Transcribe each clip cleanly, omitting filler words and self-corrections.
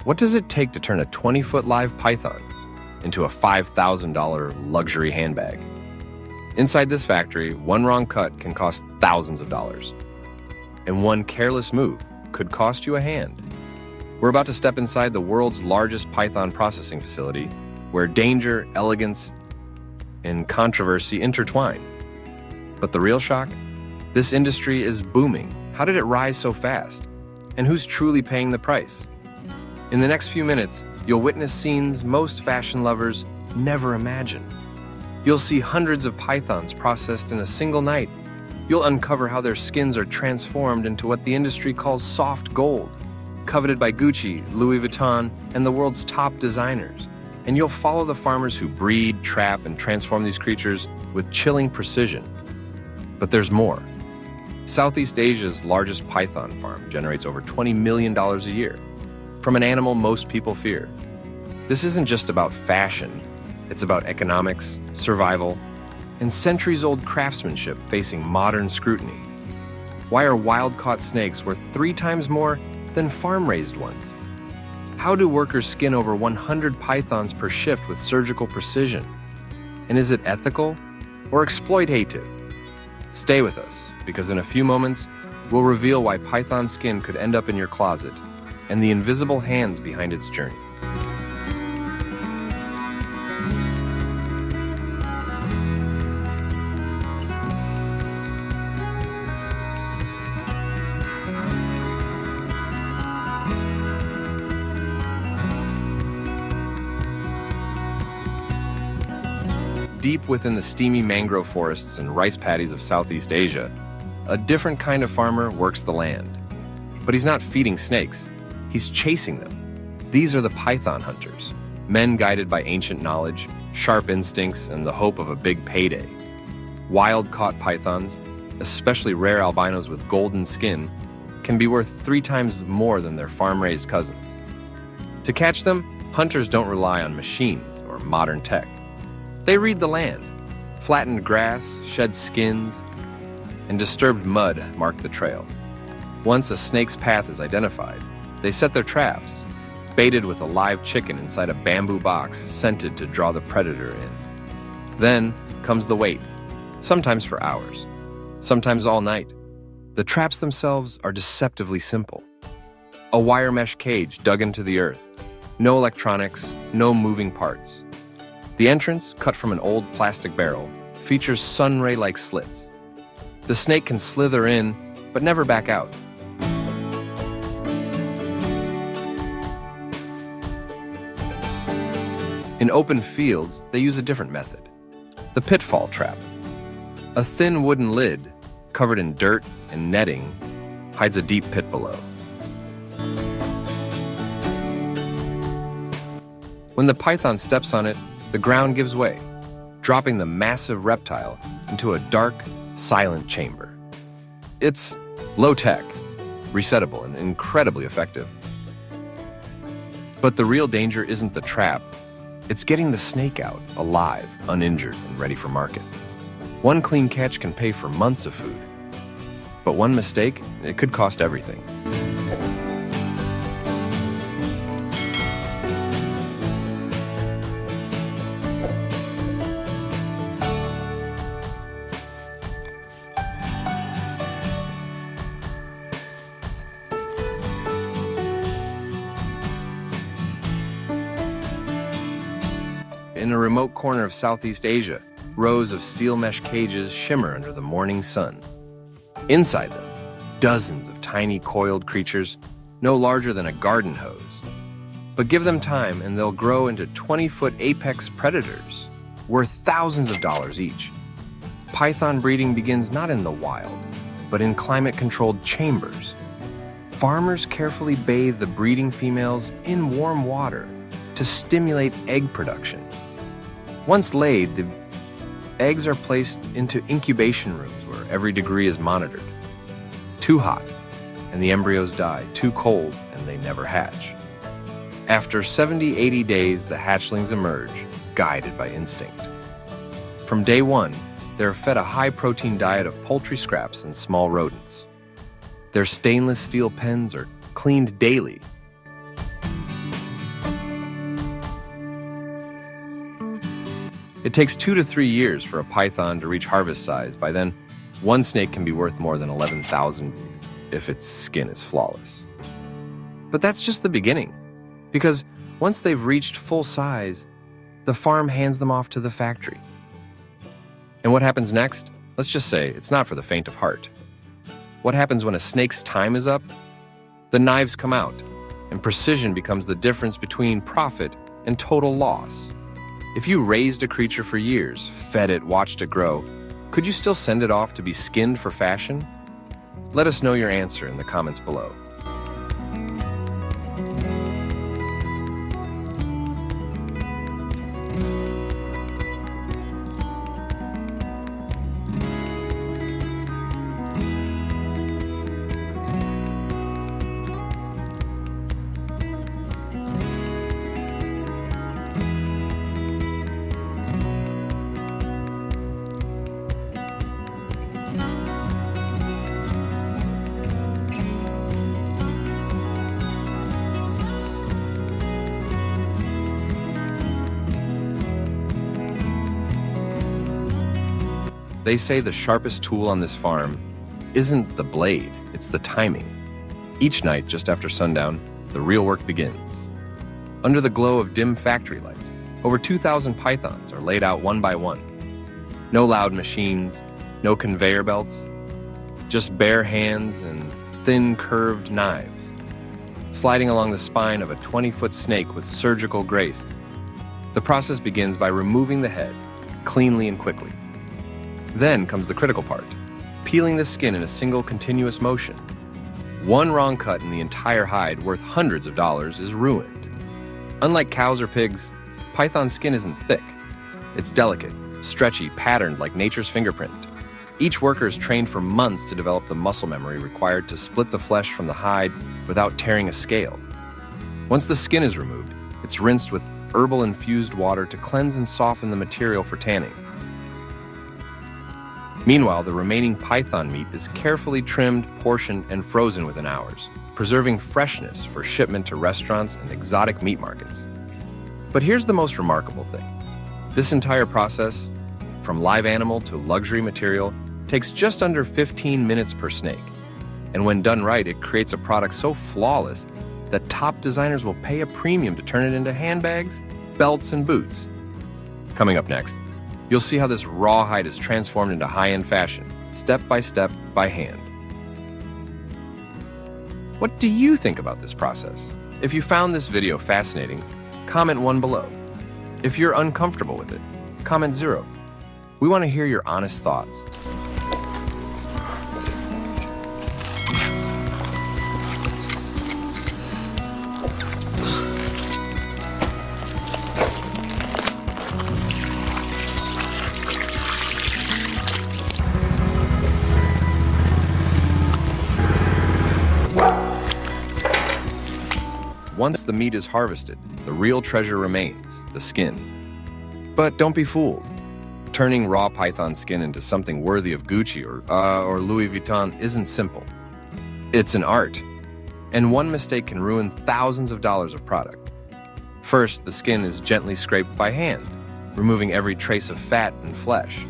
What does it take to turn a 20-foot live python into a $5,000 luxury handbag? Inside this factory, one wrong cut can cost thousands of dollars. And one careless move could cost you a hand. We're about to step inside the world's largest python processing facility, where danger, elegance, and controversy intertwine. But the real shock? This industry is booming. How did it rise so fast? And who's truly paying the price? In the next few minutes, you'll witness scenes most fashion lovers never imagined. You'll see hundreds of pythons processed in a single night. You'll uncover how their skins are transformed into what the industry calls soft gold, coveted by Gucci, Louis Vuitton, and the world's top designers. And you'll follow the farmers who breed, trap, and transform these creatures with chilling precision. But there's more. Southeast Asia's largest python farm generates over $20 million a year from an animal most people fear. This isn't just about fashion. It's about economics, survival, and centuries-old craftsmanship facing modern scrutiny. Why are wild-caught snakes worth 3 times more than farm-raised ones? How do workers skin over 100 pythons per shift with surgical precision? And is it ethical or exploitative? Stay with us, because in a few moments, we'll reveal why python skin could end up in your closet and the invisible hands behind its journey. Deep within the steamy mangrove forests and rice paddies of Southeast Asia, a different kind of farmer works the land. But he's not feeding snakes, he's chasing them. These are the python hunters, men guided by ancient knowledge, sharp instincts, and the hope of a big payday. Wild-caught pythons, especially rare albinos with golden skin, can be worth 3 times more than their farm-raised cousins. To catch them, hunters don't rely on machines or modern tech. They read the land. Flattened grass, shed skins, and disturbed mud mark the trail. Once a snake's path is identified, they set their traps, baited with a live chicken inside a bamboo box scented to draw the predator in. Then comes the wait, sometimes for hours, sometimes all night. The traps themselves are deceptively simple. A wire mesh cage dug into the earth, no electronics, no moving parts. The entrance, cut from an old plastic barrel, features sun ray-like slits. The snake can slither in, but never back out. In open fields, they use a different method, the pitfall trap. A thin wooden lid, covered in dirt and netting, hides a deep pit below. When the python steps on it, the ground gives way, dropping the massive reptile into a dark, silent chamber. It's low-tech, resettable, and incredibly effective. But the real danger isn't the trap. It's getting the snake out, alive, uninjured, and ready for market. One clean catch can pay for months of food. But one mistake, it could cost everything. In a remote corner of Southeast Asia, rows of steel mesh cages shimmer under the morning sun. Inside them, dozens of tiny coiled creatures, no larger than a garden hose. But give them time and they'll grow into 20-foot apex predators, worth thousands of dollars each. Python breeding begins not in the wild, but in climate-controlled chambers. Farmers carefully bathe the breeding females in warm water to stimulate egg production. Once laid, the eggs are placed into incubation rooms where every degree is monitored. Too hot, and the embryos die. Too cold, and they never hatch. After 70-80 days, the hatchlings emerge, guided by instinct. From day one, they're fed a high-protein diet of poultry scraps and small rodents. Their stainless steel pens are cleaned daily. It takes 2 to 3 years for a python to reach harvest size. By then, one snake can be worth more than 11,000 if its skin is flawless. But that's just the beginning, because once they've reached full size, the farm hands them off to the factory. And what happens next? Let's just say it's not for the faint of heart. What happens when a snake's time is up? The knives come out, and precision becomes the difference between profit and total loss. If you raised a creature for years, fed it, watched it grow, could you still send it off to be skinned for fashion? Let us know your answer in the comments below. They say the sharpest tool on this farm isn't the blade, it's the timing. Each night, just after sundown, the real work begins. Under the glow of dim factory lights, over 2,000 pythons are laid out one by one. No loud machines, no conveyor belts, just bare hands and thin curved knives, sliding along the spine of a 20-foot snake with surgical grace. The process begins by removing the head, cleanly and quickly. Then comes the critical part, peeling the skin in a single continuous motion. One wrong cut in the entire hide, worth hundreds of dollars, is ruined. Unlike cows or pigs, python skin isn't thick. It's delicate, stretchy, patterned like nature's fingerprint. Each worker is trained for months to develop the muscle memory required to split the flesh from the hide without tearing a scale. Once the skin is removed, it's rinsed with herbal-infused water to cleanse and soften the material for tanning. Meanwhile, the remaining python meat is carefully trimmed, portioned, and frozen within hours, preserving freshness for shipment to restaurants and exotic meat markets. But here's the most remarkable thing. This entire process, from live animal to luxury material, takes just under 15 minutes per snake. And when done right, it creates a product so flawless that top designers will pay a premium to turn it into handbags, belts, and boots. Coming up next, you'll see how this raw hide is transformed into high-end fashion, step by hand. What do you think about this process? If you found this video fascinating, comment 1 below. If you're uncomfortable with it, comment 0. We want to hear your honest thoughts. Once the meat is harvested, the real treasure remains, the skin. But don't be fooled. Turning raw python skin into something worthy of Gucci or Louis Vuitton isn't simple. It's an art, and one mistake can ruin thousands of dollars of product. First, the skin is gently scraped by hand, removing every trace of fat and flesh.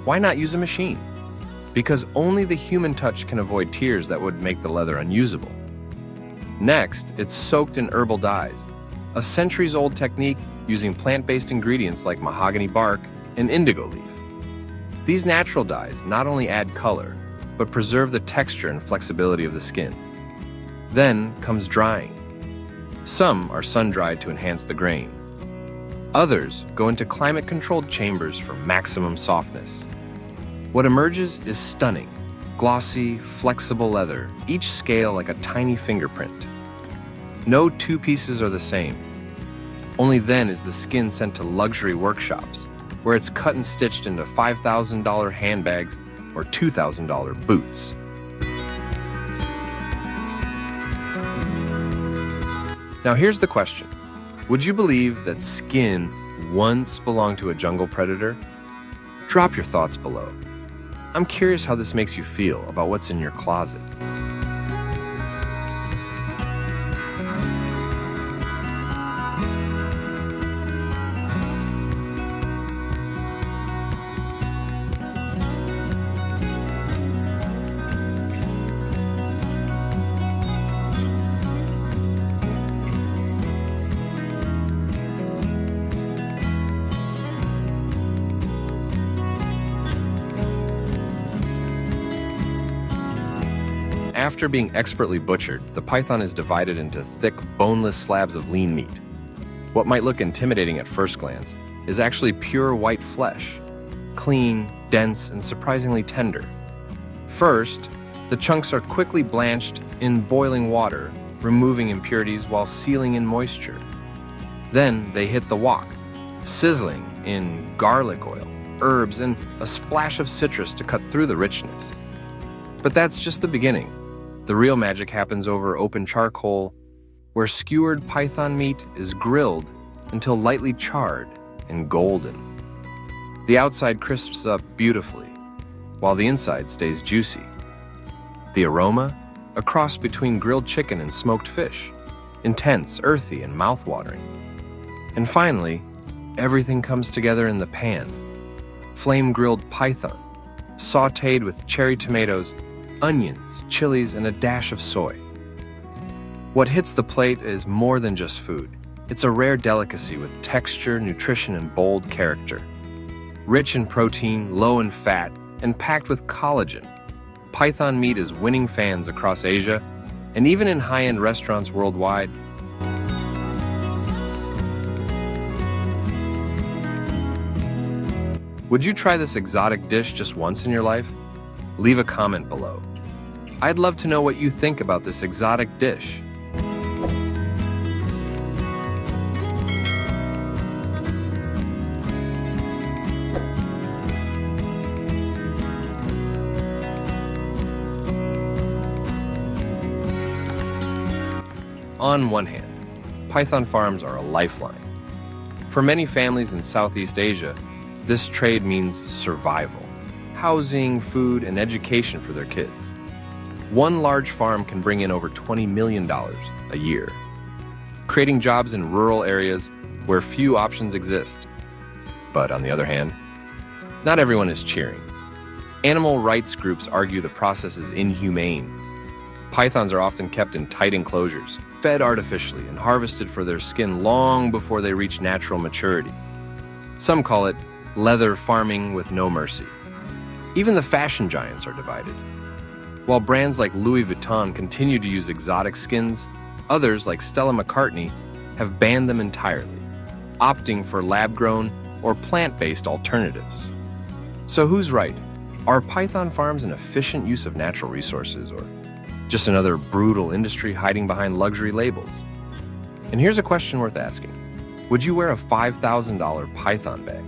Why not use a machine? Because only the human touch can avoid tears that would make the leather unusable. Next, it's soaked in herbal dyes, a centuries-old technique using plant-based ingredients like mahogany bark and indigo leaf. These natural dyes not only add color, but preserve the texture and flexibility of the skin. Then comes drying. Some are sun-dried to enhance the grain. Others go into climate-controlled chambers for maximum softness. What emerges is stunning, glossy, flexible leather, each scale like a tiny fingerprint. No two pieces are the same. Only then is the skin sent to luxury workshops, where it's cut and stitched into $5,000 handbags or $2,000 boots. Now here's the question. Would you believe that skin once belonged to a jungle predator? Drop your thoughts below. I'm curious how this makes you feel about what's in your closet. After being expertly butchered, the python is divided into thick, boneless slabs of lean meat. What might look intimidating at first glance is actually pure white flesh, clean, dense, and surprisingly tender. First, the chunks are quickly blanched in boiling water, removing impurities while sealing in moisture. Then they hit the wok, sizzling in garlic oil, herbs, and a splash of citrus to cut through the richness. But that's just the beginning. The real magic happens over open charcoal, where skewered python meat is grilled until lightly charred and golden. The outside crisps up beautifully, while the inside stays juicy. The aroma, a cross between grilled chicken and smoked fish, intense, earthy, and mouth-watering. And finally, everything comes together in the pan. Flame-grilled python, sautéed with cherry tomatoes, onions, chilies, and a dash of soy. What hits the plate is more than just food. It's a rare delicacy with texture, nutrition, and bold character. Rich in protein, low in fat, and packed with collagen, python meat is winning fans across Asia and even in high-end restaurants worldwide. Would you try this exotic dish just once in your life? Leave a comment below. I'd love to know what you think about this exotic dish. On one hand, python farms are a lifeline. For many families in Southeast Asia, this trade means survival, housing, food, and education for their kids. One large farm can bring in over $20 million a year, creating jobs in rural areas where few options exist. But on the other hand, not everyone is cheering. Animal rights groups argue the process is inhumane. Pythons are often kept in tight enclosures, fed artificially, and harvested for their skin long before they reach natural maturity. Some call it leather farming with no mercy. Even the fashion giants are divided. While brands like Louis Vuitton continue to use exotic skins, others, like Stella McCartney, have banned them entirely, opting for lab-grown or plant-based alternatives. So who's right? Are python farms an efficient use of natural resources, or just another brutal industry hiding behind luxury labels? And here's a question worth asking. Would you wear a $5,000 python bag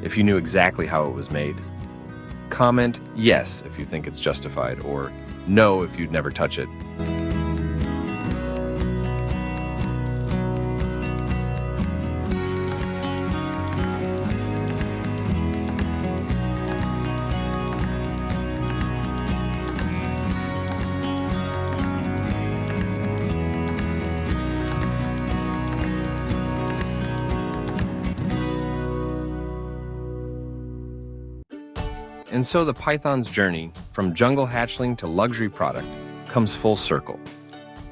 if you knew exactly how it was made? Comment yes if you think it's justified, or no if you'd never touch it. And so the python's journey from jungle hatchling to luxury product comes full circle.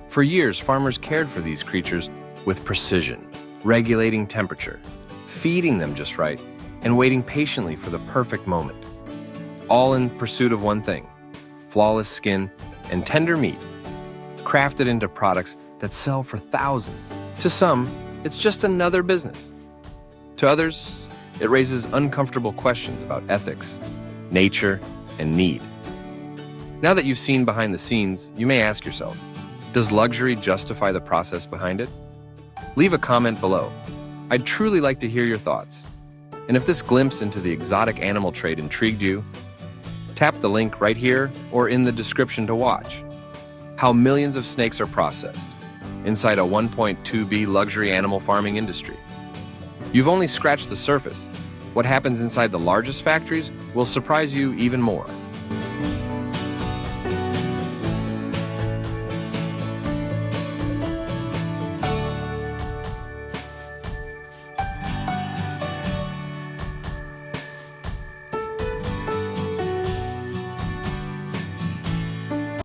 For years, farmers cared for these creatures with precision, regulating temperature, feeding them just right, and waiting patiently for the perfect moment. All in pursuit of one thing: flawless skin and tender meat, crafted into products that sell for thousands. To some, it's just another business. To others, it raises uncomfortable questions about ethics, nature, and need. Now that you've seen behind the scenes, you may ask yourself, does luxury justify the process behind it? Leave a comment below. I'd truly like to hear your thoughts. And if this glimpse into the exotic animal trade intrigued you, tap the link right here or in the description to watch how millions of snakes are processed inside a 1.2B luxury animal farming industry. You've only scratched the surface. What happens inside the largest factories will surprise you even more.